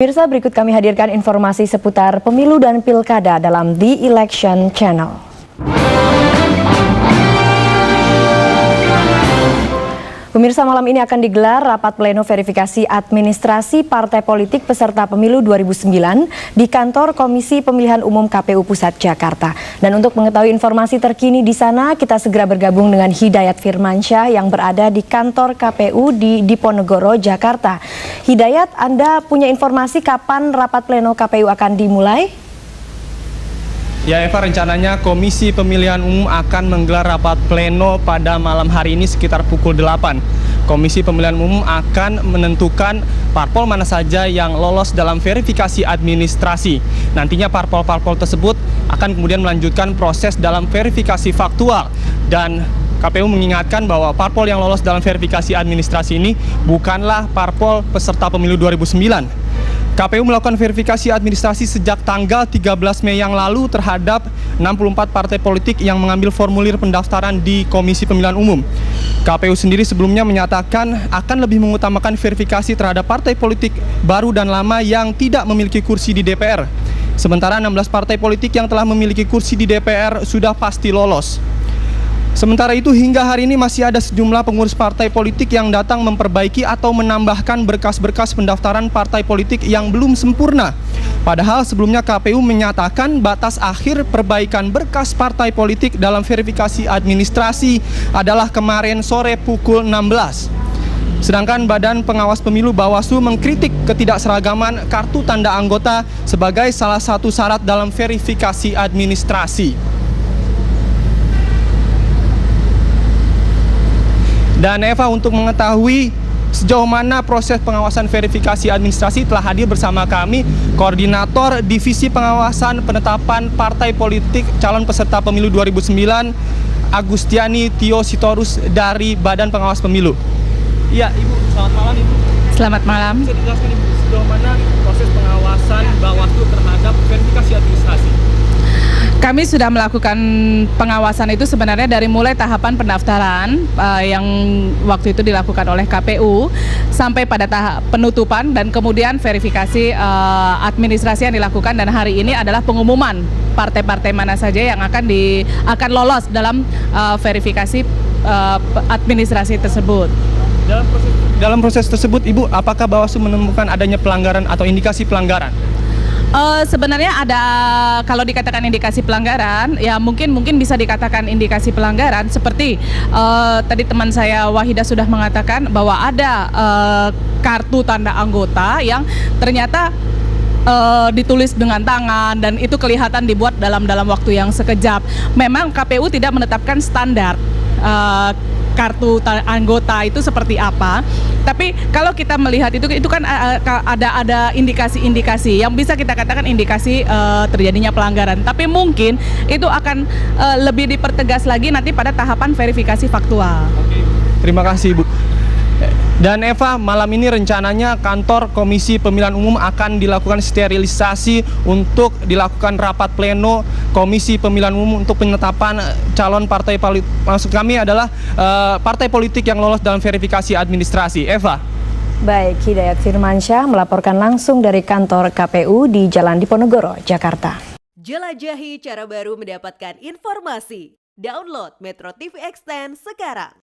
Pemirsa, berikut kami hadirkan informasi seputar pemilu dan pilkada dalam The Election Channel. Pemirsa, malam ini akan digelar rapat pleno verifikasi administrasi partai politik peserta pemilu 2009 di kantor Komisi Pemilihan Umum KPU Pusat Jakarta. Dan untuk mengetahui informasi terkini di sana, kita segera bergabung dengan Hidayat Firmansyah yang berada di kantor KPU di Diponegoro, Jakarta. Hidayat, Anda punya informasi kapan rapat pleno KPU akan dimulai? Ya Eva, rencananya Komisi Pemilihan Umum akan menggelar rapat pleno pada malam hari ini sekitar pukul 8. Komisi Pemilihan Umum akan menentukan parpol mana saja yang lolos dalam verifikasi administrasi. Nantinya parpol-parpol tersebut akan kemudian melanjutkan proses dalam verifikasi faktual. Dan KPU mengingatkan bahwa parpol yang lolos dalam verifikasi administrasi ini bukanlah parpol peserta pemilu 2009. KPU melakukan verifikasi administrasi sejak tanggal 13 Mei yang lalu terhadap 64 partai politik yang mengambil formulir pendaftaran di Komisi Pemilihan Umum. KPU sendiri sebelumnya menyatakan akan lebih mengutamakan verifikasi terhadap partai politik baru dan lama yang tidak memiliki kursi di DPR. Sementara 16 partai politik yang telah memiliki kursi di DPR sudah pasti lolos. Sementara itu, hingga hari ini masih ada sejumlah pengurus partai politik yang datang memperbaiki atau menambahkan berkas-berkas pendaftaran partai politik yang belum sempurna. Padahal sebelumnya KPU menyatakan batas akhir perbaikan berkas partai politik dalam verifikasi administrasi adalah kemarin sore pukul 16. Sedangkan Badan Pengawas Pemilu Bawaslu mengkritik ketidakseragaman kartu tanda anggota sebagai salah satu syarat dalam verifikasi administrasi. Dan Eva, untuk mengetahui sejauh mana proses pengawasan verifikasi administrasi telah hadir bersama kami Koordinator Divisi Pengawasan Penetapan Partai Politik Calon Peserta Pemilu 2009 Agustiani Tio Sitorus dari Badan Pengawas Pemilu. Iya, Ibu, selamat malam Ibu. Selamat malam. Bisa dijelaskan Ibu sejauh mana proses pengawasan Bawaslu terhadap verifikasi administrasi? Kami sudah melakukan pengawasan itu sebenarnya dari mulai tahapan pendaftaran yang waktu itu dilakukan oleh KPU sampai pada tahap penutupan dan kemudian verifikasi administrasi yang dilakukan, dan hari ini adalah pengumuman partai-partai mana saja yang akan lolos dalam verifikasi administrasi tersebut. Dalam proses tersebut, Ibu, apakah Bawaslu menemukan adanya pelanggaran atau indikasi pelanggaran? Sebenarnya ada, kalau dikatakan indikasi pelanggaran, ya mungkin bisa dikatakan indikasi pelanggaran seperti tadi teman saya Wahida sudah mengatakan bahwa ada kartu tanda anggota yang ternyata ditulis dengan tangan dan itu kelihatan dibuat dalam waktu yang sekejap. Memang KPU tidak menetapkan standar kartu anggota itu seperti apa, tapi kalau kita melihat itu kan ada indikasi-indikasi yang bisa kita katakan indikasi terjadinya pelanggaran, tapi mungkin itu akan lebih dipertegas lagi nanti pada tahapan verifikasi faktual. Oke, terima kasih Ibu. Dan Eva, malam ini rencananya kantor Komisi Pemilihan Umum akan dilakukan sterilisasi untuk dilakukan rapat pleno Komisi Pemilihan Umum untuk penetapan calon partai politik. Maksud kami adalah partai politik yang lolos dalam verifikasi administrasi. Eva. Baik, Hidayat Firmansyah melaporkan langsung dari kantor KPU di Jalan Diponegoro, Jakarta. Jelajahi cara baru mendapatkan informasi. Download Metro TV Extend sekarang.